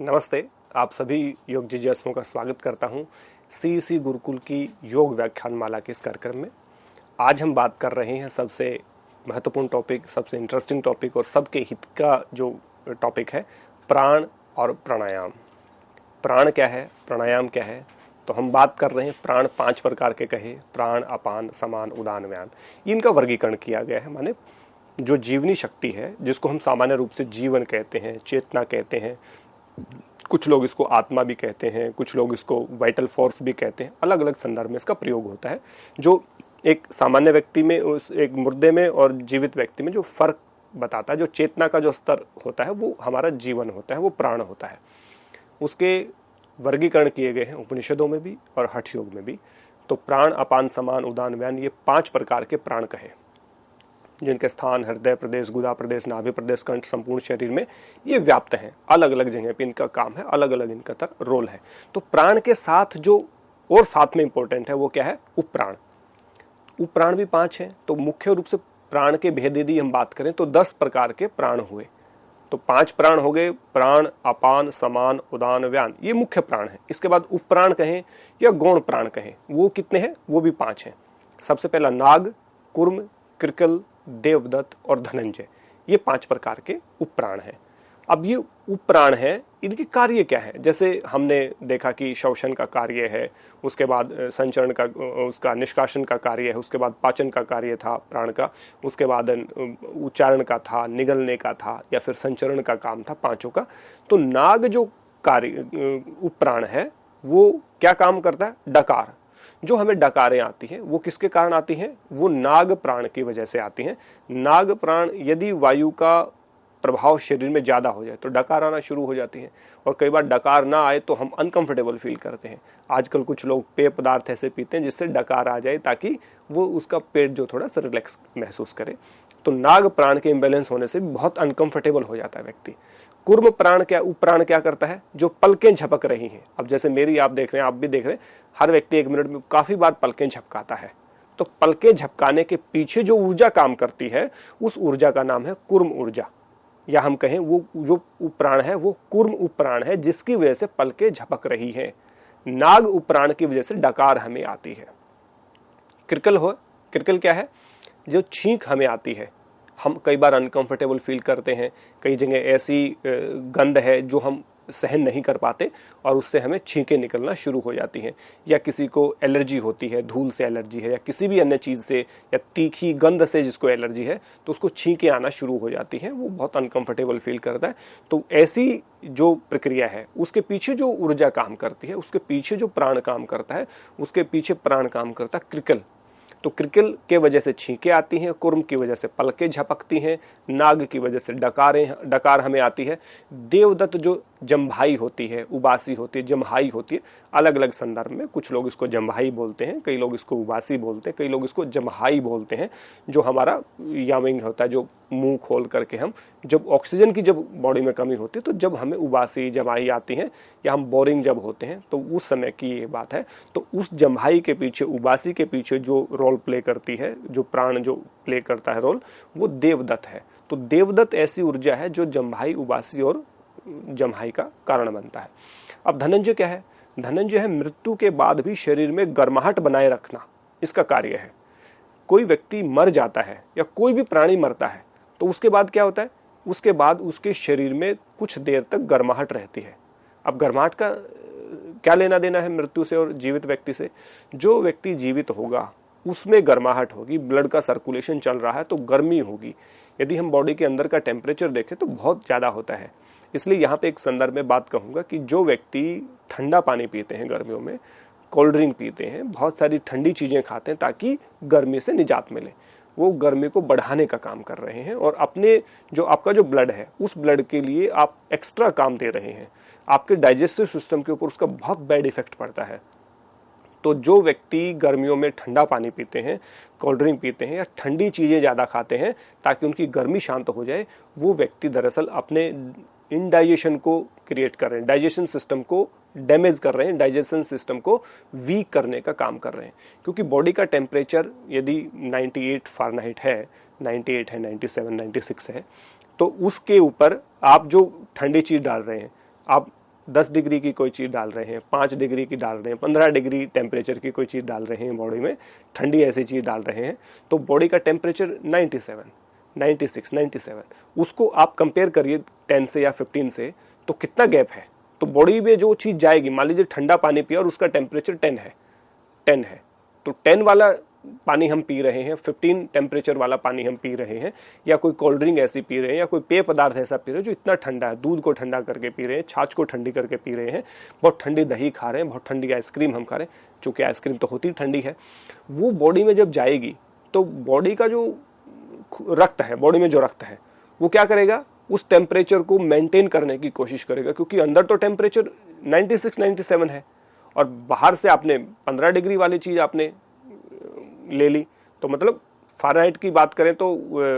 नमस्ते। आप सभी योग जिज्ञासुओं का स्वागत करता हूं सीईसी गुरुकुल की योग व्याख्यान माला के इस कार्यक्रम में। आज हम बात कर रहे हैं सबसे महत्वपूर्ण टॉपिक, सबसे इंटरेस्टिंग टॉपिक और सबके हित का जो टॉपिक है, प्राण और प्राणायाम। प्राण क्या है, प्राणायाम क्या है? तो हम बात कर रहे हैं प्राण 5 प्रकार के कहे, प्राण, अपान, समान, उदान, व्यान। इनका वर्गीकरण किया गया है। माने जो जीवनी शक्ति है, जिसको हम सामान्य रूप से जीवन कहते हैं, चेतना कहते हैं, कुछ लोग इसको आत्मा भी कहते हैं, कुछ लोग इसको वाइटल फोर्स भी कहते हैं। अलग अलग संदर्भ में इसका प्रयोग होता है। जो एक सामान्य व्यक्ति में, उस एक मुर्दे में और जीवित व्यक्ति में जो फर्क बताता है, जो चेतना का जो स्तर होता है, वो हमारा जीवन होता है, वो प्राण होता है। उसके वर्गीकरण किए गए हैं उपनिषदों में भी और हठ योग में भी। तो प्राण, अपान, समान, उदान, व्यान, ये 5 प्रकार के प्राण कहे, जिनके स्थान हृदय प्रदेश, गुदा प्रदेश, नाभि प्रदेश, कंठ, संपूर्ण शरीर में ये व्याप्त हैं। अलग अलग जगह पे इनका काम है, अलग अलग इनका रोल है। तो प्राण के साथ जो और साथ में इंपॉर्टेंट है वो क्या है? उपप्राण। उपप्राण भी 5 हैं। तो मुख्य रूप से प्राण के भेद यदि हम बात करें तो 10 प्रकार के प्राण हुए। तो 5 प्राण हो गए, प्राण, अपान, समान, उदान, व्यान, ये मुख्य प्राण है। इसके बाद उपप्राण कहें या गौण प्राण कहें, वो कितने हैं? वो भी 5 हैं। सबसे पहला नाग, कुर्म, कृकल, देवदत्त और धनंजय, ये 5 प्रकार के उपप्राण हैं। अब ये उपप्राण है, इनके कार्य क्या है? जैसे हमने देखा कि श्वसन का कार्य है, उसके बाद संचरण का, उसका निष्कासन का कार्य है, उसके बाद पाचन का कार्य था प्राण का, उसके बाद उच्चारण का था, निगलने का था, या फिर संचरण का काम था, 5 का। तो नाग जो कार्य उपप्राण है, वो क्या काम करता है? डकार। जो हमें डकारें आती हैं वो किसके कारण आती हैं? वो नाग प्राण की वजह से आती हैं। नाग प्राण यदि वायु का प्रभाव शरीर में ज्यादा हो जाए तो डकार आना शुरू हो जाती है। और कई बार डकार ना आए तो हम अनकंफर्टेबल फील करते हैं। आजकल कुछ लोग पेय पदार्थ ऐसे पीते हैं जिससे डकार आ जाए, ताकि वो उसका पेट जो थोड़ा सा रिलैक्स महसूस करे। तो नाग प्राण के इम्बेलेंस होने से बहुत अनकंफर्टेबल हो जाता है व्यक्ति। कुर्म प्राण क्या, उपप्राण क्या करता है? जो पलकें झपक रही हैं। अब जैसे मेरी आप देख रहे हैं, आप भी देख रहे हैं, हर व्यक्ति 1 मिनट में काफी बार पलकें झपकाता है। तो पलकें झपकाने के पीछे जो ऊर्जा काम करती है, उस ऊर्जा का नाम है कुर्म ऊर्जा, या हम कहें वो जो उपप्राण है वो कुर्म उपप्राण है, जिसकी वजह से पलकें झपक रही हैं। नाग उपप्राण की वजह से डकार हमें आती है। कृकल हो, कृकल क्या है? जो छींक हमें आती है। हम कई बार अनकंफर्टेबल फील करते हैं, कई जगह ऐसी गंध है जो हम सहन नहीं कर पाते और उससे हमें छींकें निकलना शुरू हो जाती हैं। या किसी को एलर्जी होती है, धूल से एलर्जी है, या किसी भी अन्य चीज़ से, या तीखी गंध से जिसको एलर्जी है, तो उसको छींकें आना शुरू हो जाती हैं, वो बहुत अनकंफर्टेबल फील करता है। तो ऐसी जो प्रक्रिया है, उसके पीछे जो ऊर्जा काम करती है, उसके पीछे जो प्राण काम करता है, उसके पीछे प्राण काम करता है कृकल। तो कृकल के वजह से छींकें आती हैं, कुर्म की वजह से पलकें झपकती हैं, नाग की वजह से डकार हमें आती है। देवदत्त जो जम्भाई होती है, उबासी होती है, जम्हाई होती है, अलग अलग संदर्भ में कुछ लोग इसको जम्भाई बोलते हैं, कई लोग इसको उबासी बोलते हैं, कई लोग इसको जम्हाई बोलते हैं। जो हमारा यामिंग होता है, जो मुंह खोल करके हम, जब ऑक्सीजन की जब बॉडी में कमी होती है, तो जब हमें उबासी, जम्हाई आती है, या हम बोरिंग जब होते हैं, तो उस समय की ये बात है। तो उस जम्हाई के पीछे, उबासी के पीछे जो रोल प्ले करती है, जो प्राण जो प्ले करता है रोल, वो देवदत्त है। तो देवदत्त ऐसी ऊर्जा है जो जम्हाई, उबासी और जम्हाई का कारण बनता है। अब धनंजय क्या है? धनंजय है मृत्यु के बाद भी शरीर में गर्माहट बनाए रखना, इसका कार्य है। कोई व्यक्ति मर जाता है या कोई भी प्राणी मरता है तो उसके बाद क्या होता है? उसके बाद उसके शरीर में कुछ देर तक गर्माहट रहती है। अब गर्माहट का क्या लेना देना है मृत्यु से और जीवित व्यक्ति से? जो व्यक्ति जीवित होगा उसमें गर्माहट होगी, ब्लड का सर्कुलेशन चल रहा है तो गर्मी होगी। यदि हम बॉडी के अंदर का टेम्परेचर देखें तो बहुत ज़्यादा होता है। इसलिए यहाँ पे एक संदर्भ में बात कहूँगा कि जो व्यक्ति ठंडा पानी पीते हैं गर्मियों में, कोल्ड ड्रिंक पीते हैं, बहुत सारी ठंडी चीज़ें खाते हैं ताकि गर्मी से निजात मिले, वो गर्मी को बढ़ाने का काम कर रहे हैं। और अपने जो आपका जो ब्लड है, उस ब्लड के लिए आप एक्स्ट्रा काम दे रहे हैं। आपके डाइजेस्टिव सिस्टम के ऊपर उसका बहुत बैड इफेक्ट पड़ता है। तो जो व्यक्ति गर्मियों में ठंडा पानी पीते हैं, कोल्ड ड्रिंक पीते हैं, या ठंडी चीज़ें ज़्यादा खाते हैं ताकि उनकी गर्मी शांत हो जाए, वो व्यक्ति दरअसल अपने इनडाइजेशन को क्रिएट कर रहे हैं, डाइजेशन सिस्टम को डैमेज कर रहे हैं, डाइजेशन सिस्टम को वीक करने का काम कर रहे हैं। क्योंकि बॉडी का टेम्परेचर यदि 98 फ़ारेनहाइट है, 98 है, 97, 96 है, तो उसके ऊपर आप जो ठंडी चीज़ डाल रहे हैं, आप 10 डिग्री की कोई चीज़ डाल रहे हैं, 5 डिग्री की डाल रहे हैं, 15 डिग्री टेम्परेचर की कोई चीज़ डाल रहे हैं बॉडी में, ठंडी ऐसी चीज़ डाल रहे हैं, तो बॉडी का टेम्परेचर 97, 96, 97, उसको आप कंपेयर करिए 10 से या 15 से, तो कितना गैप है। तो बॉडी में जो चीज़ जाएगी, मान लीजिए ठंडा पानी पिया और उसका टेम्परेचर 10 है, तो 10 वाला पानी हम पी रहे हैं, 15 टेम्परेचर वाला पानी हम पी रहे हैं, या कोई कोल्ड ड्रिंक ऐसी पी रहे हैं, या कोई पेय पदार्थ ऐसा पी रहे हैं जो इतना ठंडा है, दूध को ठंडा करके पी रहे हैं, छाछ को ठंडी करके पी रहे हैं, बहुत ठंडी दही खा रहे हैं, बहुत ठंडी आइसक्रीम हम खा रहे हैं, चूंकि आइसक्रीम तो होती ठंडी है, वो बॉडी में जब जाएगी तो बॉडी का जो रक्त है, बॉडी में जो रक्त है वो क्या करेगा, उस टेम्परेचर को मेंटेन करने की कोशिश करेगा, क्योंकि अंदर तो टेम्परेचर 96, 97 है और बाहर से आपने 15 डिग्री वाली चीज आपने ले ली, तो मतलब फ़ारेनहाइट की बात करें तो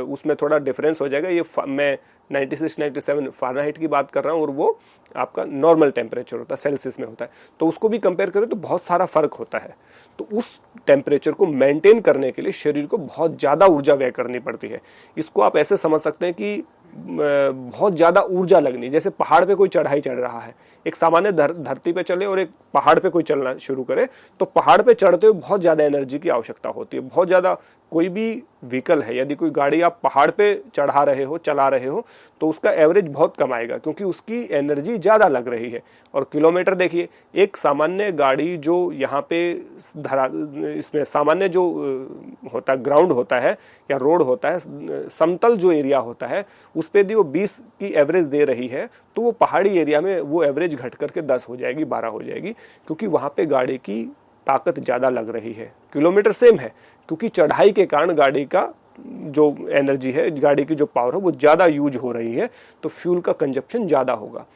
उसमें थोड़ा डिफरेंस हो जाएगा। ये मैं 96, 97 फ़ारेनहाइट की बात कर रहा हूँ और वो आपका नॉर्मल टेम्परेचर होता है, सेल्सियस में होता है, तो उसको भी कंपेयर करें तो बहुत सारा फर्क होता है। तो उस टेम्परेचर को मेंटेन करने के लिए शरीर को बहुत ज़्यादा ऊर्जा व्यय करनी पड़ती है। इसको आप ऐसे समझ सकते हैं कि बहुत ज़्यादा ऊर्जा लगनी, जैसे पहाड़ पे कोई चढ़ाई चढ़ रहा है, एक सामान्य धरती पे चले और एक पहाड़ पे कोई चलना शुरू करे, तो पहाड़ पे चढ़ते हुए बहुत ज़्यादा एनर्जी की आवश्यकता होती है, बहुत ज़्यादा। कोई भी व्हीकल है, यदि कोई गाड़ी आप पहाड़ पे चढ़ा रहे हो, चला रहे हो, तो उसका एवरेज बहुत कम आएगा, क्योंकि उसकी एनर्जी ज़्यादा लग रही है। और किलोमीटर देखिए, एक सामान्य गाड़ी जो यहाँ पे इसमें सामान्य जो होता है, ग्राउंड होता है या रोड होता है, समतल जो एरिया होता है, उस पर यदि वो 20 की एवरेज दे रही है, तो वो पहाड़ी एरिया में वो एवरेज घट करके 10 हो जाएगी, 12 हो जाएगी, क्योंकि वहाँ पे गाड़ी की ताकत ज़्यादा लग रही है। किलोमीटर सेम है, क्योंकि चढ़ाई के कारण गाड़ी का जो एनर्जी है, गाड़ी की जो पावर है, वो ज़्यादा यूज हो रही है, तो फ्यूल का कंजप्शन ज़्यादा होगा।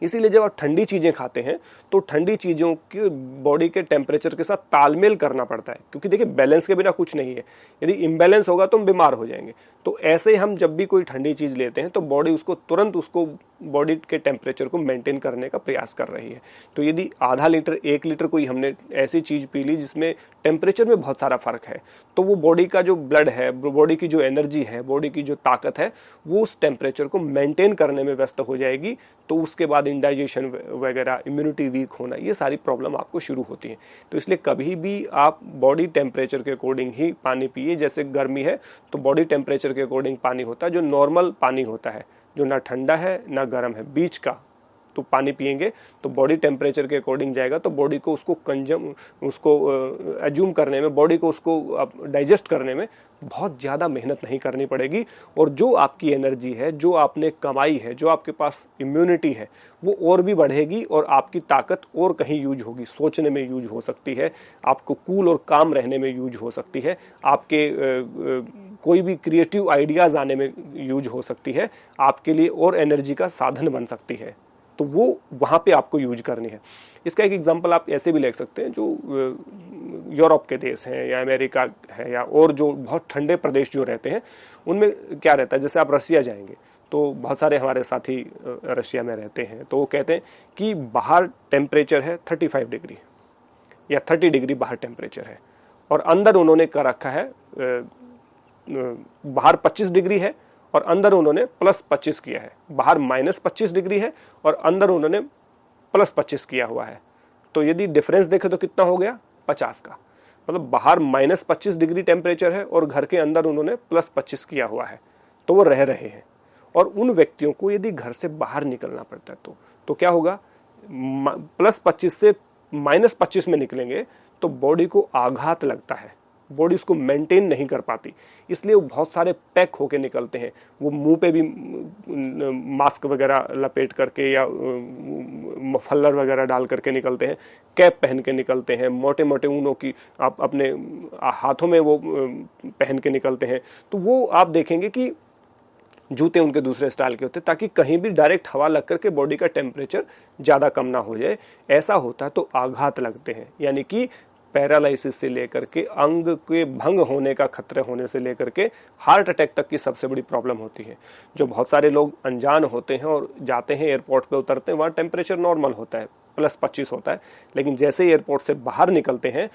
इसीलिए जब आप ठंडी चीज़ें खाते हैं तो ठंडी चीज़ों के बॉडी के टेम्परेचर के साथ तालमेल करना पड़ता है, क्योंकि देखिए बैलेंस के बिना कुछ नहीं है, यदि इम्बैलेंस होगा तो हम बीमार हो जाएंगे। तो ऐसे ही हम जब भी कोई ठंडी चीज़ लेते हैं तो बॉडी उसको तुरंत उसको बॉडी के टेम्परेचर को मेंटेन करने का प्रयास कर रही है। तो यदि आधा लीटर 1 लीटर कोई हमने ऐसी चीज़ पी ली जिसमें टेम्परेचर में बहुत सारा फर्क है, तो वो बॉडी का जो ब्लड है, बॉडी की जो एनर्जी है, बॉडी की जो ताकत है, वो उस टेम्परेचर को मेंटेन करने में व्यस्त हो जाएगी। तो उसके बाद इंडाइजेशन वगैरह, इम्यूनिटी वीक होना, ये सारी प्रॉब्लम आपको शुरू होती है। तो इसलिए कभी भी आप बॉडी टेम्परेचर के अकॉर्डिंग ही पानी पिए। जैसे गर्मी है तो बॉडी टेम्परेचर के अकॉर्डिंग पानी होता है, जो नॉर्मल पानी होता है, जो ना ठंडा है ना गर्म है, बीच का तो पानी पिएंगे तो बॉडी टेम्परेचर के अकॉर्डिंग जाएगा, तो बॉडी को उसको एज्यूम करने में, बॉडी को उसको डाइजेस्ट करने में बहुत ज़्यादा मेहनत नहीं करनी पड़ेगी। और जो आपकी एनर्जी है, जो आपने कमाई है, जो आपके पास इम्यूनिटी है, वो और भी बढ़ेगी और आपकी ताकत और कहीं यूज होगी। सोचने में यूज हो सकती है, आपको कूल और काम रहने में यूज हो सकती है, आपके कोई भी क्रिएटिव आइडियाज़ आने में यूज हो सकती है, आपके लिए और एनर्जी का साधन बन सकती है। तो वो वहाँ पे आपको यूज करनी है। इसका एक एग्जांपल आप ऐसे भी ले सकते हैं, जो यूरोप के देश हैं या अमेरिका है या और जो बहुत ठंडे प्रदेश जो रहते हैं, उनमें क्या रहता है, जैसे आप रसिया जाएंगे तो बहुत सारे हमारे साथी रशिया में रहते हैं, तो वो कहते हैं कि बाहर टेम्परेचर है 35 डिग्री या 30 डिग्री बाहर टेम्परेचर है, और अंदर उन्होंने कर रखा है, बाहर 25 डिग्री है और अंदर उन्होंने +25 किया है। बाहर -25 डिग्री है और अंदर उन्होंने +25 किया हुआ है। तो यदि डिफरेंस देखें तो कितना हो गया, 50 का। मतलब बाहर -25 डिग्री टेम्परेचर है और घर के अंदर उन्होंने +25 किया हुआ है, तो वो रह रहे हैं। और उन व्यक्तियों को यदि घर से बाहर निकलना पड़ता है तो क्या होगा, +25 से -25 में निकलेंगे तो बॉडी को आघात लगता है, बॉडी उसको मेंटेन नहीं कर पाती, इसलिए वो बहुत सारे पैक होके निकलते हैं। वो मुंह पे भी मास्क वगैरह लपेट करके या मफलर वगैरह डाल करके निकलते हैं, कैप पहन के निकलते हैं, मोटे मोटे ऊनों की आप अपने हाथों में वो पहन के निकलते हैं। तो वो आप देखेंगे कि जूते उनके दूसरे स्टाइल के होते हैं, ताकि कहीं भी डायरेक्ट हवा लग करके बॉडी का टेम्परेचर ज़्यादा कम ना हो जाए। ऐसा होता है तो आघात लगते हैं, यानी कि पैरालिसिस से लेकर के अंग के भंग होने का खतरे होने से लेकर के हार्ट अटैक तक की सबसे बड़ी प्रॉब्लम होती है। जो बहुत सारे लोग अनजान होते हैं और जाते हैं एयरपोर्ट पे उतरते हैं, वहाँ टेम्परेचर नॉर्मल होता है, +25 होता है, लेकिन जैसे ही एयरपोर्ट से बाहर निकलते हैं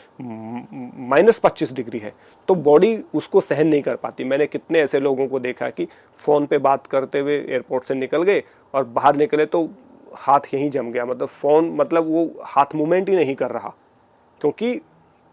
-25 डिग्री है, तो बॉडी उसको सहन नहीं कर पाती। मैंने कितने ऐसे लोगों को देखा कि फ़ोन पे बात करते हुए एयरपोर्ट से निकल गए और बाहर निकले तो हाथ यहीं जम गया, मतलब फोन, मतलब वो हाथ मूवमेंट ही नहीं कर रहा, क्योंकि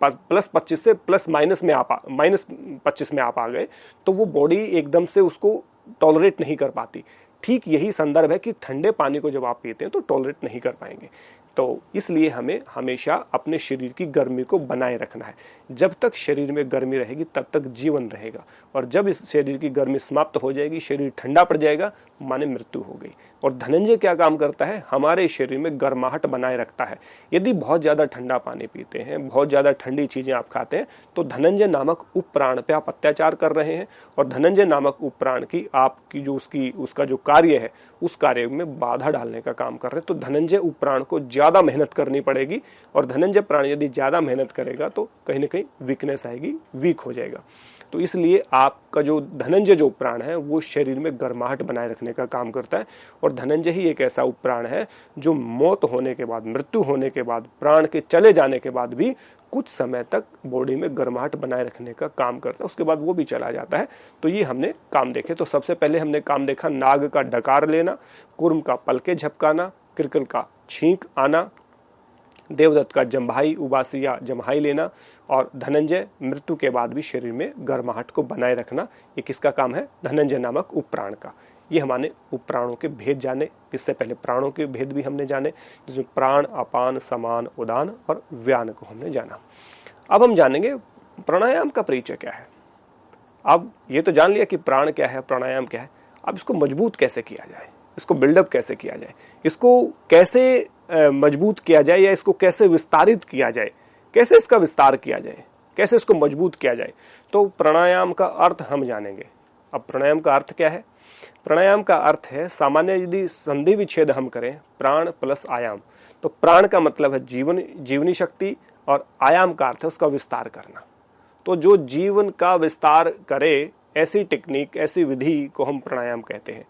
+25 से +- में आप -25 में आप आ गए, तो वो बॉडी एकदम से उसको टॉलरेट नहीं कर पाती। ठीक यही संदर्भ है कि ठंडे पानी को जब आप पीते हैं तो टॉलरेट नहीं कर पाएंगे। तो इसलिए हमें हमेशा अपने शरीर की गर्मी को बनाए रखना है। जब तक शरीर में गर्मी रहेगी तब तक जीवन रहेगा, और जब इस शरीर की गर्मी समाप्त हो जाएगी, शरीर ठंडा पड़ जाएगा, माने मृत्यु हो गई। और धनंजय क्या काम करता है, हमारे शरीर में गर्माहट बनाए रखता है। यदि बहुत ज्यादा ठंडा पानी पीते हैं, बहुत ज्यादा ठंडी चीजें आप खाते हैं, तो धनंजय नामक उपप्राण पे आप अत्याचार कर रहे हैं, और धनंजय नामक उपप्राण की आपकी जो उसका जो कार्य है, उस कार्य में बाधा डालने का काम कर रहे हैं। तो धनंजय उपप्राण को ज्यादा मेहनत करनी पड़ेगी, और धनंजय प्राण यदि ज्यादा मेहनत करेगा तो कहीं ना कहीं वीकनेस आएगी, वीक हो जाएगा। तो इसलिए आपका जो धनंजय जो उपप्राण है वो शरीर में गर्माहट बनाए रखने का काम करता है। और धनंजय ही एक ऐसा उपप्राण है जो मौत होने के बाद, मृत्यु होने के बाद, प्राण के चले जाने के बाद भी कुछ समय तक बॉडी में गर्माहट बनाए रखने का काम करता है, उसके बाद वो भी चला जाता है। तो ये हमने काम देखे। तो सबसे पहले हमने काम देखा नाग का डकार लेना, कुर्म का पलके झपकाना, किरकल का छींक आना, देवदत्त का जम्भाई उबासी या जम्हाई लेना, और धनंजय मृत्यु के बाद भी शरीर में गर्माहट को बनाए रखना। ये किसका काम है, धनंजय नामक उपप्राण का। ये हमारे उपप्राणों के भेद जाने। इससे पहले प्राणों के भेद भी हमने जाने, जिसमें प्राण, अपान, समान, उदान और व्यान को हमने जाना। अब हम जानेंगे प्राणायाम का परिचय क्या है। अब ये तो जान लिया कि प्राण क्या है, प्राणायाम क्या है। अब इसको मजबूत कैसे किया जाए, इसको बिल्डअप कैसे किया जाए, इसको कैसे मजबूत किया जाए, या इसको कैसे विस्तारित किया जाए, कैसे इसका विस्तार किया जाए, कैसे इसको मजबूत किया जाए। तो प्राणायाम का अर्थ हम जानेंगे। अब प्राणायाम का अर्थ क्या है, प्राणायाम का अर्थ है, सामान्य यदि संधि विच्छेद हम करें, प्राण प्लस आयाम, तो प्राण का मतलब है जीवन, जीवनी शक्ति, और आयाम का अर्थ है उसका विस्तार करना। तो जो जीवन का विस्तार करे, ऐसी टेक्निक, ऐसी विधि को हम प्राणायाम कहते हैं।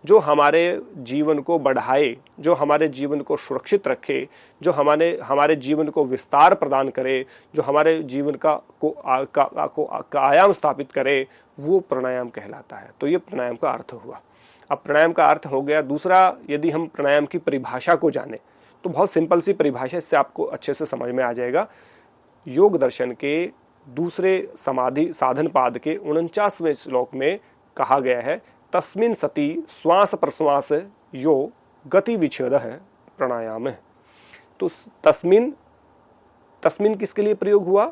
जो हमारे जीवन को बढ़ाए, जो हमारे जीवन को सुरक्षित रखे, जो हमारे जीवन को विस्तार प्रदान करे, जो हमारे जीवन का आयाम स्थापित करे, वो प्राणायाम कहलाता है। तो ये प्राणायाम का अर्थ हुआ। अब प्राणायाम का अर्थ हो गया। दूसरा, यदि हम प्राणायाम की परिभाषा को जाने तो बहुत सिंपल सी परिभाषा, इससे आपको अच्छे से समझ में आ जाएगा। योग दर्शन के दूसरे समाधि साधन पाद के 49वें श्लोक में कहा गया है, तस्मिन् सति श्वास प्रश्वास यो गति विच्छेद है प्राणायाम है। तो तस्मिन् किसके लिए प्रयोग हुआ,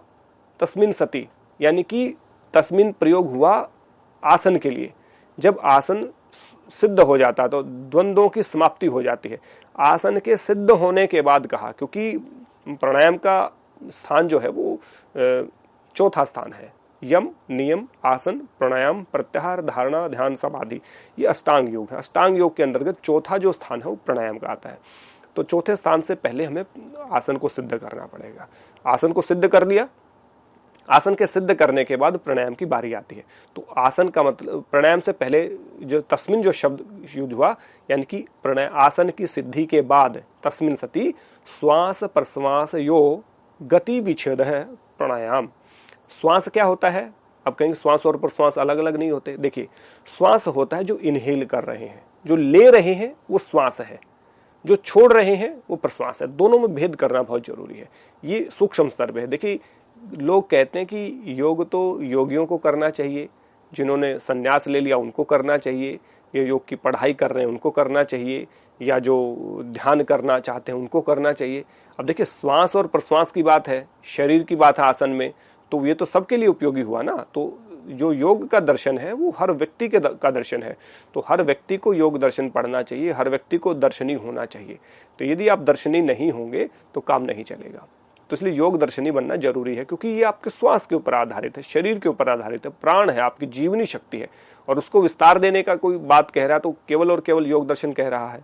तस्मिन् सति, यानी कि तस्मिन् प्रयोग हुआ आसन के लिए। जब आसन सिद्ध हो जाता तो द्वंद्वों की समाप्ति हो जाती है। आसन के सिद्ध होने के बाद कहा, क्योंकि प्राणायाम का स्थान जो है वो चौथा स्थान है। यम, नियम, आसन, प्राणायाम, प्रत्याहार, धारणा, ध्यान, समाधि, ये अष्टांग योग है। अष्टांग योग के अंतर्गत चौथा जो स्थान है वो प्राणायाम का आता है। तो चौथे स्थान से पहले हमें आसन को सिद्ध करना पड़ेगा। आसन को सिद्ध कर लिया, आसन के सिद्ध करने के बाद प्राणायाम की बारी आती है। तो आसन का मतलब, प्राणायाम से पहले जो तस्मिन जो शब्द यूज हुआ, यानी कि आसन की सिद्धि के बाद तस्मिन सति श्वास प्रश्वास यो गति विच्छेद है प्राणायाम। श्वास क्या होता है, अब कहेंगे श्वास और प्रश्वास अलग अलग नहीं होते। देखिए, श्वास होता है जो इनहेल कर रहे हैं, जो ले रहे हैं वो श्वास है, जो छोड़ रहे हैं वो प्रश्वास है। दोनों में भेद करना बहुत जरूरी है। ये सूक्ष्म स्तर पे है। देखिए, लोग कहते हैं कि योग तो योगियों को करना चाहिए, जिन्होंने संन्यास ले लिया उनको करना चाहिए, ये योग की पढ़ाई कर रहे हैं उनको करना चाहिए, या जो ध्यान करना चाहते हैं उनको करना चाहिए। अब देखिए, श्वास और प्रश्वास की बात है, शरीर की बात है आसन में, तो ये तो सबके लिए उपयोगी हुआ ना। तो जो योग का दर्शन है वो हर व्यक्ति का दर्शन है। तो हर व्यक्ति को योग दर्शन पढ़ना चाहिए, हर व्यक्ति को दर्शनी होना चाहिए। तो यदि आप दर्शनी नहीं होंगे तो काम नहीं चलेगा। तो इसलिए योग दर्शनी बनना जरूरी है, क्योंकि ये आपके श्वास के ऊपर आधारित है, शरीर के ऊपर आधारित है, प्राण है, आपकी जीवनी शक्ति है, और उसको विस्तार देने का कोई बात कह रहा है तो केवल और केवल योग दर्शन कह रहा है।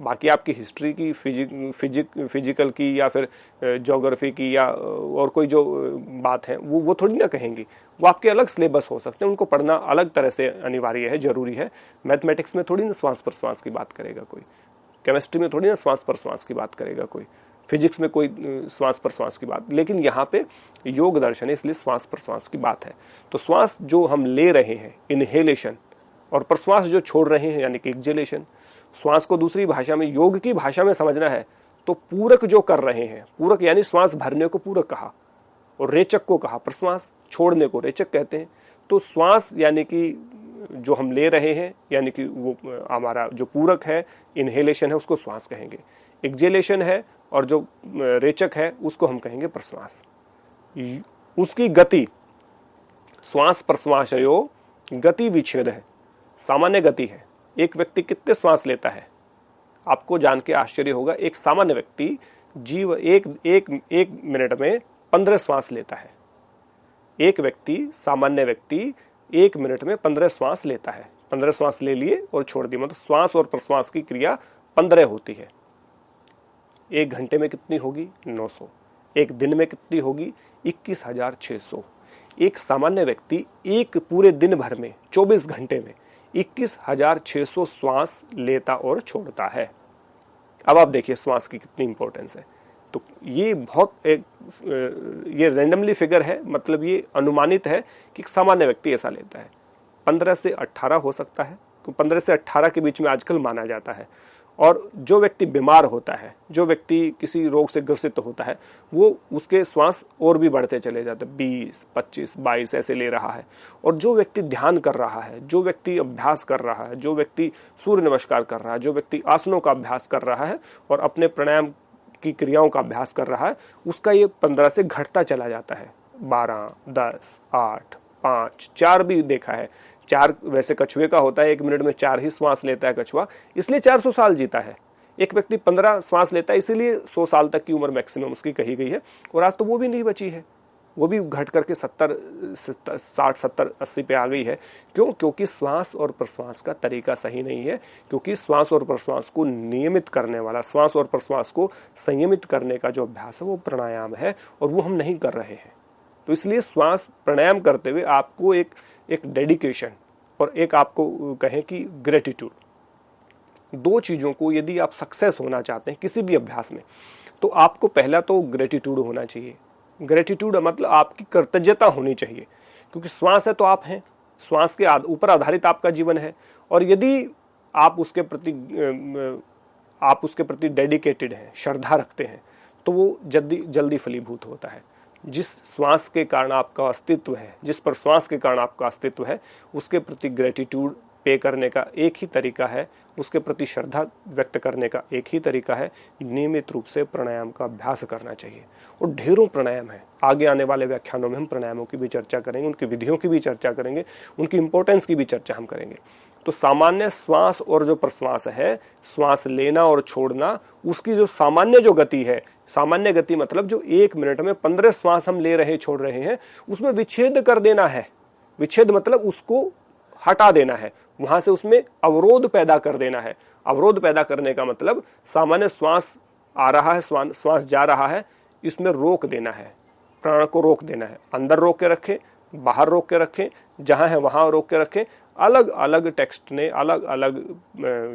बाकी आपकी हिस्ट्री की, फिजिकल की, या फिर ज्योग्राफी की, या और कोई जो बात है वो थोड़ी ना कहेंगी। वो आपके अलग सिलेबस हो सकते हैं, उनको पढ़ना अलग तरह से अनिवार्य है, जरूरी है। मैथमेटिक्स में थोड़ी ना श्वास प्रश्वास की बात करेगा कोई, केमिस्ट्री में थोड़ी ना श्वास प्रश्वास की बात करेगा कोई, फिजिक्स में कोई श्वास प्रश्वास की बात। लेकिन यहाँ पे योग दर्शन है, इसलिए श्वास प्रश्वास की बात है। तो श्वास जो हम ले रहे हैं, इनहेलेशन, और प्रश्वास जो छोड़ रहे हैं, यानी कि एक्जेलेशन, श्वास को दूसरी भाषा में, योग की भाषा में समझना है तो पूरक जो कर रहे हैं, पूरक यानी श्वास भरने को पूरक कहा और रेचक को कहा प्रश्वास, छोड़ने को रेचक कहते हैं। तो श्वास यानी कि जो हम ले रहे हैं, यानी कि वो हमारा जो पूरक है, इनहेलेशन है, उसको श्वास कहेंगे। एक्जेलेशन है और जो रेचक है उसको हम कहेंगे प्रश्वास। उसकी गति, श्वास प्रश्वासयो गति विच्छेद है, सामान्य गति है। एक व्यक्ति कितने श्वास लेता है? आपको जान के आश्चर्य होगा, एक सामान्य व्यक्ति एक मिनट में 15 श्वास लेता है। एक व्यक्ति, सामान्य व्यक्ति 1 मिनट में 15 श्वास लेता है। 15 श्वास ले लिए और छोड़ दिए, मतलब श्वास और प्रश्वास की क्रिया 15 होती है। 1 घंटे में कितनी होगी? 900। एक दिन में कितनी होगी? 21,600। एक सामान्य व्यक्ति एक पूरे दिन भर में 24 घंटे में 21,600 श्वास लेता और छोड़ता है। अब आप देखिए श्वास की कितनी इंपॉर्टेंस है। तो ये बहुत ये रैंडमली फिगर है, मतलब ये अनुमानित है कि सामान्य व्यक्ति ऐसा लेता है। 15 से 18 हो सकता है, तो 15 से 18 के बीच में आजकल माना जाता है। और जो व्यक्ति बीमार होता है, जो व्यक्ति किसी रोग से ग्रसित होता है, वो उसके श्वास और भी बढ़ते चले जाते हैं, 20, 25, 22 ऐसे ले रहा है। और जो व्यक्ति ध्यान कर रहा है, जो व्यक्ति अभ्यास कर रहा है, जो व्यक्ति सूर्य नमस्कार कर रहा है, जो व्यक्ति आसनों का अभ्यास कर रहा है और अपने प्राणायाम की क्रियाओं का अभ्यास कर रहा है, उसका ये 15 से घटता चला जाता है। 12, 10, 8, 5, 4 भी देखा है। 4 वैसे कछुए का होता है, 1 मिनट में 4 ही श्वास लेता है कछुआ, इसलिए 400 साल जीता है। एक व्यक्ति 15 श्वास लेता है, इसीलिए 100 साल तक की उम्र मैक्सिमम उसकी कही गई है। और आज तो वो भी नहीं बची है, वो भी घट करके 70, 60, 70, 80 पे आ गई है। क्यों? क्योंकि श्वास और प्रश्वास का तरीका सही नहीं है। क्योंकि श्वास और प्रश्वास को नियमित करने वाला, श्वास और प्रश्वास को संयमित करने का जो अभ्यास है वो प्राणायाम है, और वो हम नहीं कर रहे हैं। तो इसलिए श्वास प्राणायाम करते हुए आपको एक डेडिकेशन और एक आपको कहें कि ग्रेटिट्यूड, 2 चीज़ों को यदि आप सक्सेस होना चाहते हैं किसी भी अभ्यास में, तो आपको पहला तो ग्रेटिट्यूड होना चाहिए। ग्रेटिट्यूड मतलब आपकी कृतज्ञता होनी चाहिए, क्योंकि श्वास है तो आप हैं, श्वास के ऊपर आधारित आपका जीवन है। और यदि आप उसके प्रति डेडिकेटेड हैं, श्रद्धा रखते हैं, तो वो जल्दी फलीभूत होता है। जिस श्वास के कारण आपका अस्तित्व है, जिस प्रश्वास के कारण आपका अस्तित्व है, उसके प्रति ग्रेटिट्यूड पे करने का एक ही तरीका है, उसके प्रति श्रद्धा व्यक्त करने का एक ही तरीका है, नियमित रूप से प्राणायाम का अभ्यास करना चाहिए। और ढेरों प्राणायाम है, आगे आने वाले व्याख्यानों में हम प्राणायामों की भी चर्चा करेंगे, उनकी विधियों की भी चर्चा करेंगे, उनकी इंपॉर्टेंस की भी चर्चा हम करेंगे। तो सामान्य श्वास और जो प्रश्वास है, श्वास लेना और छोड़ना, उसकी जो सामान्य जो गति है, सामान्य गति मतलब जो 1 मिनट में 15 श्वास हम ले रहे छोड़ रहे हैं, उसमें विच्छेद कर देना है। विच्छेद मतलब उसको हटा देना है, वहां से उसमें अवरोध पैदा कर देना है। अवरोध पैदा करने का मतलब सामान्य श्वास आ रहा है, श्वास जा रहा है, इसमें रोक देना है, प्राण को रोक देना है। अंदर रोक के रखें, बाहर रोक के रखें, जहां है वहां रोक के रखें। अलग अलग टेक्स्ट ने, अलग अलग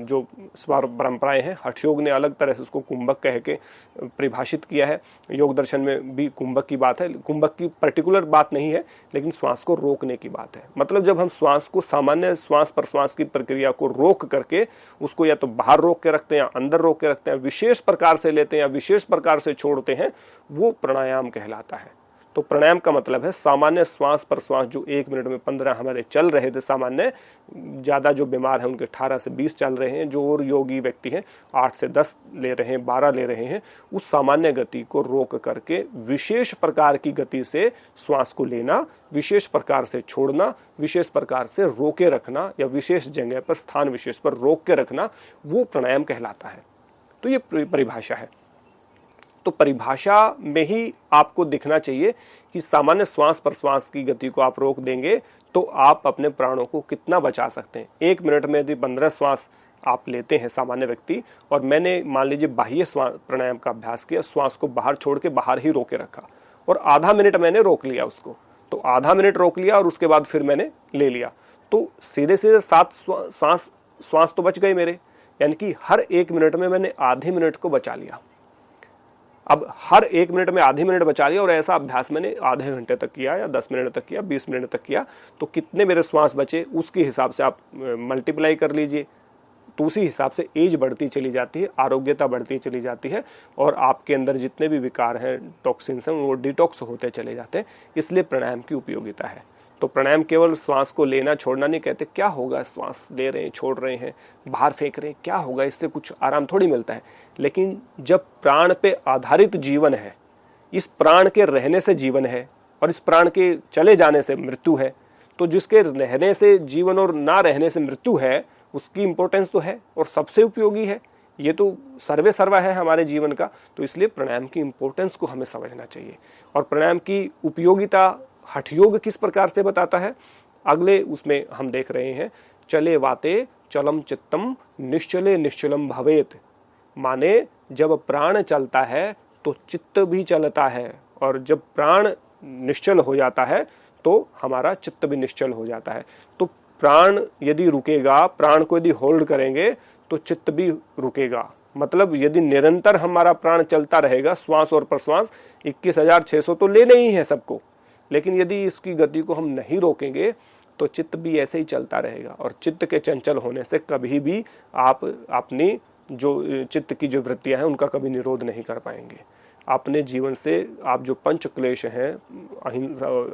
जो परंपराएं हैं, हठ योग ने अलग तरह से उसको कुंभक कह के परिभाषित किया है। योग दर्शन में भी कुंभक की बात है, कुंभक की पर्टिकुलर बात नहीं है, लेकिन श्वास को रोकने की बात है। मतलब जब हम श्वास को, सामान्य श्वास प्रश्वास की प्रक्रिया को रोक करके उसको या तो बाहर रोक के रखते हैं या अंदर रोक के रखते हैं, विशेष प्रकार से लेते हैं या विशेष प्रकार से छोड़ते हैं, वो प्राणायाम कहलाता है। तो प्राणायाम का मतलब है सामान्य श्वास प्रश्वास जो 1 मिनट में 15 हमारे चल रहे थे, सामान्य, ज़्यादा जो बीमार हैं उनके 18 से 20 चल रहे हैं, जो और योगी व्यक्ति हैं 8 से 10 ले रहे हैं, 12 ले रहे हैं, उस सामान्य गति को रोक करके विशेष प्रकार की गति से श्वास को लेना, विशेष प्रकार से छोड़ना, विशेष प्रकार से रोके रखना या विशेष जगह पर, स्थान विशेष पर रोक के रखना, वो प्राणायाम कहलाता है। तो ये परिभाषा है। तो परिभाषा में ही आपको दिखना चाहिए कि सामान्य श्वास प्रश्वास की गति को आप रोक देंगे तो आप अपने प्राणों को कितना बचा सकते हैं। 1 मिनट में यदि 15 श्वास आप लेते हैं सामान्य व्यक्ति, और मैंने मान लीजिए बाह्य श्वास प्राणायाम का अभ्यास किया, श्वास को बाहर छोड़ के बाहर ही रोके रखा और आधा मिनट मैंने रोक लिया उसको, तो आधा मिनट रोक लिया और उसके बाद फिर मैंने ले लिया, तो सीधे सीधे 7 श्वास तो बच गए मेरे। यानी कि हर 1 मिनट में मैंने आधे मिनट को बचा लिया। अब हर 1 मिनट में आधे मिनट बचा लिया, और ऐसा अभ्यास मैंने आधे घंटे तक किया या 10 मिनट तक किया, 20 मिनट तक किया, तो कितने मेरे श्वास बचे उसके हिसाब से आप मल्टीप्लाई कर लीजिए। तो उसी हिसाब से एज बढ़ती चली जाती है, आरोग्यता बढ़ती चली जाती है और आपके अंदर जितने भी विकार हैं, टॉक्सिन्स हैं, वो डिटॉक्स होते चले जाते हैं। इसलिए प्राणायाम की उपयोगिता है। तो प्राणायाम केवल श्वास को लेना छोड़ना नहीं कहते। क्या होगा, श्वास ले रहे हैं, छोड़ रहे हैं, बाहर फेंक रहे हैं, क्या होगा, इससे कुछ आराम थोड़ी मिलता है। लेकिन जब प्राण पे आधारित जीवन है, इस प्राण के रहने से जीवन है और इस प्राण के चले जाने से मृत्यु है, तो जिसके रहने से जीवन और ना रहने से मृत्यु है, उसकी इंपॉर्टेंस तो है और सबसे उपयोगी है। ये तो सर्वे सर्वा है हमारे जीवन का। तो इसलिए प्राणायाम की इंपॉर्टेंस को हमें समझना चाहिए। और प्राणायाम की उपयोगिता हठ योग किस प्रकार से बताता है, अगले उसमें हम देख रहे हैं। चले वाते चलम चित्तम निश्चले निश्चलम भवेत, माने जब प्राण चलता है तो चित्त भी चलता है, और जब प्राण निश्चल हो जाता है तो हमारा चित्त भी निश्चल हो जाता है। तो प्राण यदि रुकेगा, प्राण को यदि होल्ड करेंगे तो चित्त भी रुकेगा। मतलब यदि निरंतर हमारा प्राण चलता रहेगा, श्वास और प्रश्वास 21,600 तो लेने ही है सबको, लेकिन यदि इसकी गति को हम नहीं रोकेंगे तो चित्त भी ऐसे ही चलता रहेगा। और चित्त के चंचल होने से कभी भी आप अपनी जो चित्त की जो वृत्तियां हैं उनका कभी निरोध नहीं कर पाएंगे। अपने जीवन से आप जो पंच क्लेश हैं,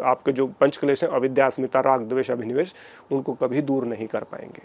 आपके जो पंच क्लेश हैं, अविद्या, अस्मिता, राग, द्वेष, अभिनिवेश, उनको कभी दूर नहीं कर पाएंगे।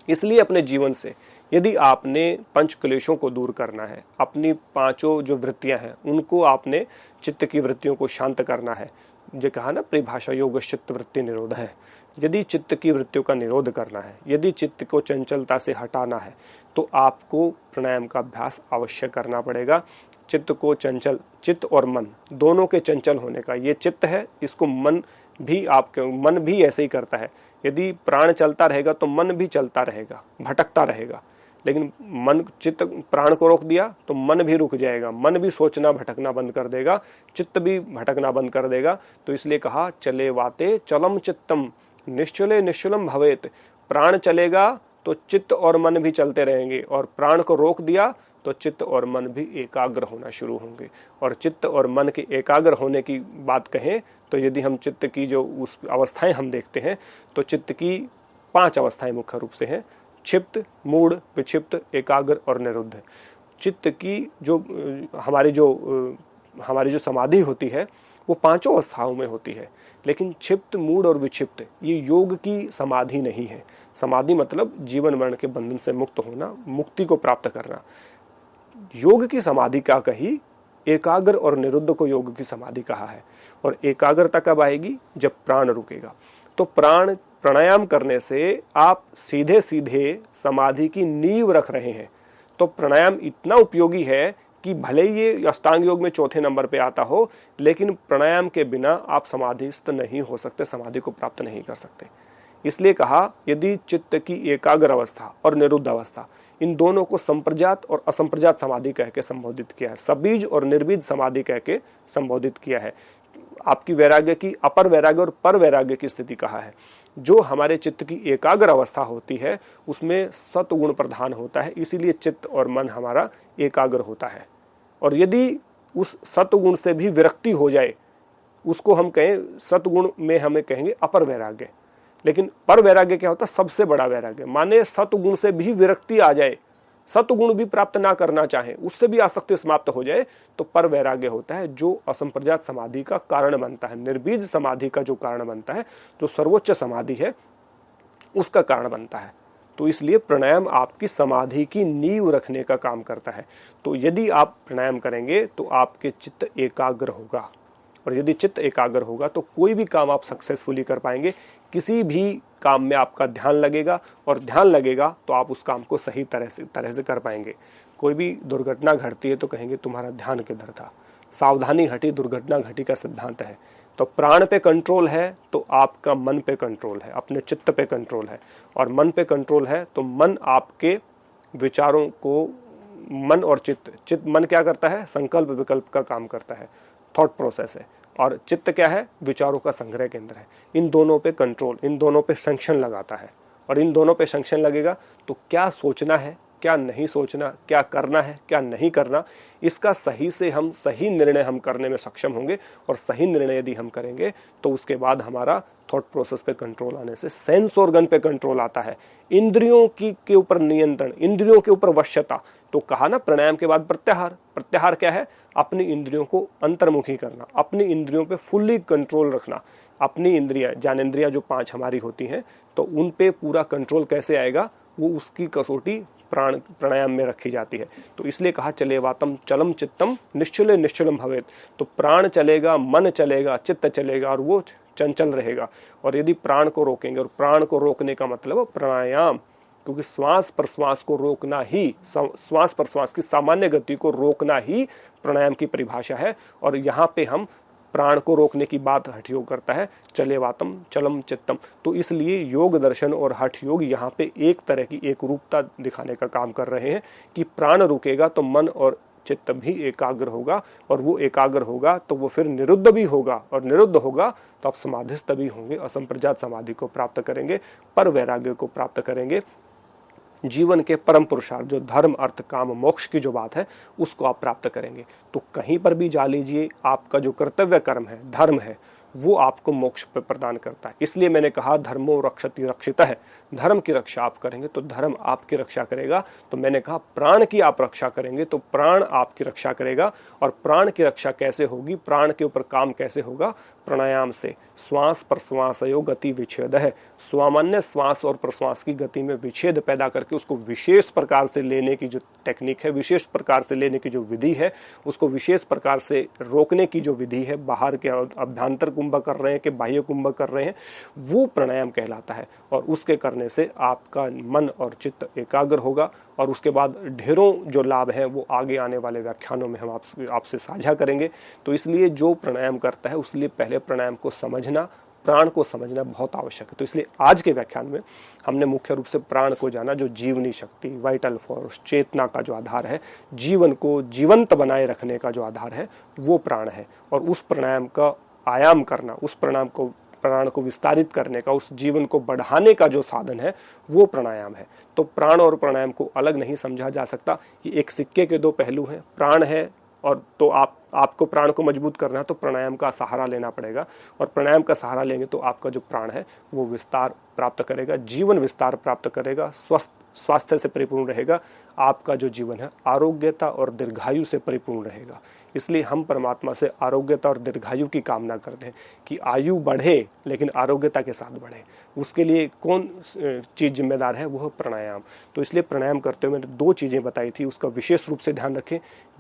इसलिए अपने जीवन से यदि आपने पंच क्लेशों को दूर करना है, अपनी पांचों जो वृत्तियां हैं उनको आपने, चित्त की वृत्तियों को शांत करना है, जो कहा ना परिभाषा योग चित्त वृत्ति निरोध है। यदि चित्त की वृत्तियों का निरोध करना है, यदि चित्त को चंचलता से हटाना है, तो आपको प्राणायाम का अभ्यास अवश्य करना पड़ेगा। चित्त को चंचल, चित्त और मन दोनों के चंचल होने का, ये चित्त है, इसको मन भी, आपके मन भी ऐसे ही करता है। यदि प्राण चलता रहेगा तो मन भी चलता रहेगा, भटकता रहेगा। लेकिन मन, चित्त, प्राण को रोक दिया तो मन भी रुक जाएगा, मन भी सोचना भटकना बंद कर देगा, चित्त भी भटकना बंद कर देगा। तो इसलिए कहा चले वाते चलम चित्तम निश्चले निश्चलम भवेत। प्राण चलेगा तो चित्त और मन भी चलते रहेंगे, और प्राण को रोक दिया तो चित्त और मन भी एकाग्र होना शुरू होंगे। और चित्त और मन के एकाग्र होने की बात कहें तो यदि हम चित्त की जो उस अवस्थाएं हम देखते हैं तो चित्त की 5 अवस्थाएं मुख्य रूप से हैं: क्षिप्त, मूढ़, विक्षिप्त, एकाग्र और निरुद्ध। चित्त की जो हमारी जो समाधि होती है वो 5 अवस्थाओं में होती है। लेकिन क्षिप्त, मूढ़ और विक्षिप्त ये योग की समाधि नहीं है। समाधि मतलब जीवन मरण के बंधन से मुक्त होना, मुक्ति को प्राप्त करना। योग की समाधि क्या कही, एकाग्र और निरुद्ध को योग की समाधि कहा है। और एकाग्रता कब आएगी, जब प्राण रुकेगा। तो प्राणायाम करने से आप सीधे सीधे समाधि की नींव रख रहे हैं। तो प्राणायाम इतना उपयोगी है कि भले ही ये अष्टांग योग में 4थे नंबर पे आता हो, लेकिन प्राणायाम के बिना आप समाधिस्थ नहीं हो सकते, समाधि को प्राप्त नहीं कर सकते। इसलिए कहा यदि चित्त की एकाग्र अवस्था और निरुद्ध अवस्था, इन दोनों को संप्रजात और असंप्रजात समाधि कह के संबोधित किया है, सबीज और निर्बीज समाधि कह के संबोधित किया है। आपकी वैराग्य की अपर वैराग्य और पर वैराग्य की स्थिति कहा है। जो हमारे चित्त की एकाग्र अवस्था होती है उसमें सत्गुण प्रधान होता है, इसीलिए चित्त और मन हमारा एकाग्र होता है। और यदि उस सत्गुण से भी विरक्ति हो जाए, उसको हम कहें सत्गुण में हमें कहेंगे अपर वैराग्य। लेकिन पर वैराग्य क्या होता है, सबसे बड़ा वैराग्य। माने सत्गुण से भी विरक्ति आ जाए, सत्गुण भी प्राप्त ना करना चाहे, उससे भी आसक्ति समाप्त हो जाए, तो पर वैराग्य होता है, जो असंप्रजात समाधि का कारण बनता है, निर्बीज समाधि का जो कारण बनता है, जो सर्वोच्च समाधि है उसका कारण बनता है। तो इसलिए प्राणायाम आपकी समाधि की नींव रखने का काम करता है। तो यदि आप प्राणायाम करेंगे तो आपके चित्त एकाग्र होगा, और यदि चित्त एकाग्र होगा तो कोई भी काम आप सक्सेसफुली कर पाएंगे। किसी भी काम में आपका ध्यान लगेगा, और ध्यान लगेगा तो आप उस काम को सही तरह से कर पाएंगे। कोई भी दुर्घटना घटती है तो कहेंगे तुम्हारा ध्यान किधर था, सावधानी हटी दुर्घटना घटी का सिद्धांत है। तो प्राण पे कंट्रोल है तो आपका मन पे कंट्रोल है, अपने चित्त पे कंट्रोल है, और मन पे कंट्रोल है तो मन आपके विचारों को, मन और चित्त मन क्या करता है, संकल्प विकल्प का काम करता है, थॉट प्रोसेस है, और चित्त क्या है, विचारों का संग्रह केंद्र है। इन दोनों पे कंट्रोल, इन दोनों पे संक्शन लगाता है। और इन दोनों पे संक्शन लगेगा तो क्या सोचना है, क्या नहीं सोचना, क्या करना है, क्या नहीं करना, इसका सही निर्णय हम करने में सक्षम होंगे। और सही निर्णय यदि हम करेंगे तो उसके बाद हमारा थॉट प्रोसेस पे कंट्रोल आने से सेंस ऑर्गन पे कंट्रोल आता है, इंद्रियों की के ऊपर नियंत्रण, इंद्रियों के ऊपर वश्यता। तो कहा ना प्राणायाम के बाद प्रत्याहार। प्रत्याहार क्या है? अपनी इंद्रियों को अंतर्मुखी करना, अपनी इंद्रियों पे फुल्ली कंट्रोल रखना। अपनी इंद्रियां, ज्ञानेंद्रियां जो 5 हमारी होती हैं, तो उन पे पूरा कंट्रोल कैसे आएगा, वो उसकी कसौटी प्राणायाम में रखी जाती है। तो इसलिए कहा चले वातम चलम चित्तम निश्चले निश्चलम भवेत। तो प्राण चलेगा, मन चलेगा, चित्त चलेगा और वो चंचल रहेगा। और यदि प्राण को रोकेंगे, और प्राण को रोकने का मतलब प्राणायाम, क्योंकि श्वास प्रश्वास को रोकना ही, श्वास प्रश्वास की सामान्य गति को रोकना ही प्राणायाम की परिभाषा है। और यहाँ पे हम प्राण को रोकने की बात हठ योग करता है, चले वातम चलम चित्तम। तो इसलिए योग दर्शन और हठ योग यहाँ पे एक तरह की एक रूपता दिखाने का काम कर रहे हैं कि प्राण रुकेगा तो मन और चित्त भी एकाग्र होगा, और वो एकाग्र होगा तो वो फिर निरुद्ध भी होगा, और निरुद्ध होगा तो आप समाधिस्थ भी होंगे, असंप्रजात समाधि को प्राप्त करेंगे, पर वैराग्य को प्राप्त करेंगे। जीवन के परम पुरुषार्थ जो धर्म अर्थ काम मोक्ष की जो बात है उसको आप प्राप्त करेंगे। तो कहीं पर भी जा लीजिए, आपका जो कर्तव्य कर्म है, धर्म है, वो आपको मोक्ष प्रदान करता है। इसलिए मैंने कहा धर्मो रक्षति रक्षितः है। धर्म की रक्षा आप करेंगे तो धर्म आपकी रक्षा करेगा। तो मैंने कहा प्राण की आप रक्षा करेंगे तो प्राण आपकी रक्षा करेगा। और प्राण की रक्षा कैसे होगी, प्राण के ऊपर काम कैसे होगा? प्राणायाम से। श्वास प्रश्वासयो गति विच्छेद है, सामान्य श्वास और प्रश्वास की गति में विच्छेद पैदा करके उसको विशेष प्रकार से लेने की जो टेक्निक है, विशेष प्रकार से लेने की जो विधि है, उसको विशेष प्रकार से रोकने की जो विधि है, बाहर के अभ्यंतर कुंभ कर रहे हैं कि बाह्य कुंभ कर रहे हैं, वो प्राणायाम कहलाता है। और उसके करने से आपका मन और चित्त एकाग्र होगा। और उसके बाद ढेरों जो लाभ हैं वो आगे आने वाले व्याख्यानों में हम आपसे साझा करेंगे। तो इसलिए जो प्राणायाम करता है उसलिए पहले प्राणायाम को समझना, प्राण को समझना बहुत आवश्यक है। तो इसलिए आज के व्याख्यान में हमने मुख्य रूप से प्राण को जाना, जो जीवनी शक्ति, वाइटल फोर्स, चेतना का जो आधार है, जीवन को जीवंत बनाए रखने का जो आधार है, वो प्राण है। और उस प्राणायाम का आयाम करना, उस प्राण को विस्तारित करने का, उस जीवन को बढ़ाने का जो साधन है वो प्राणायाम है। तो प्राण और प्राणायाम को अलग नहीं समझा जा सकता। कि एक सिक्के के 2 पहलू हैं। प्राण है और तो आपको प्राण को मजबूत करना है तो प्राणायाम का सहारा लेना पड़ेगा। और प्राणायाम का सहारा लेंगे तो आपका जो प्राण है वो विस्तार प्राप्त करेगा, जीवन विस्तार प्राप्त करेगा, स्वास्थ्य से परिपूर्ण रहेगा। आपका जो जीवन है आरोग्यता और दीर्घायु से परिपूर्ण रहेगा। इसलिए हम परमात्मा से आरोग्यता और दीर्घायु की कामना करते हैं कि आयु बढ़े लेकिन आरोग्यता के साथ बढ़े। उसके लिए कौन चीज़ जिम्मेदार है? वो है प्राणायाम। तो इसलिए प्राणायाम करते हुए मैंने 2 चीज़ें बताई थी, उसका विशेष रूप से ध्यान रखें।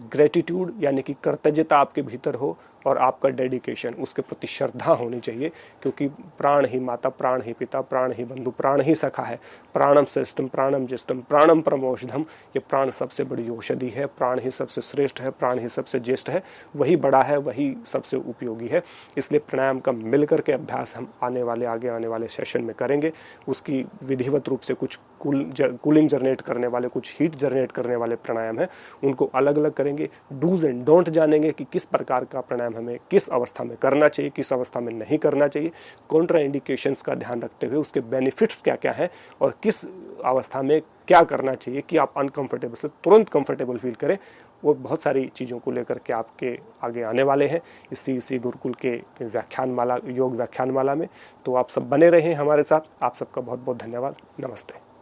ग्रेटिट्यूड यानी कि कृतज्ञता आपके भीतर हो, और आपका डेडिकेशन, उसके प्रति श्रद्धा होनी चाहिए। क्योंकि प्राण ही माता, प्राण ही पिता, प्राण ही बंधु, प्राण ही सखा है। प्राणम श्रेष्ठम प्राणम ज्येष्ठम प्राणम परमौषधम। ये प्राण सबसे बड़ी औषधि है, प्राण ही सबसे श्रेष्ठ है, प्राण ही सबसे ज्येष्ठ है, वही बड़ा है, वही सबसे उपयोगी है। इसलिए प्राणायाम का मिलकर के अभ्यास हम आगे आने वाले सेशन में करेंगे। उसकी विधिवत रूप से कुछ कूलिंग जनरेट करने वाले, कुछ हीट जनरेट करने वाले प्राणायाम है, उनको अलग अलग करेंगे। डूज एंड डोंट जानेंगे कि किस प्रकार का प्राणायाम हमें किस अवस्था में करना चाहिए, किस अवस्था में नहीं करना चाहिए। कॉन्ट्रा इंडिकेशंस का ध्यान रखते हुए उसके बेनिफिट्स क्या क्या है, और किस अवस्था में क्या करना चाहिए कि आप अनकंफर्टेबल से तुरंत कंफर्टेबल फील करें। वो बहुत सारी चीज़ों को लेकर के आपके आगे आने वाले हैं इसी गुरुकुल के व्याख्यानमाला, योग व्याख्यानमाला में। तो आप सब बने रहें हमारे साथ। आप सबका बहुत बहुत धन्यवाद। नमस्ते।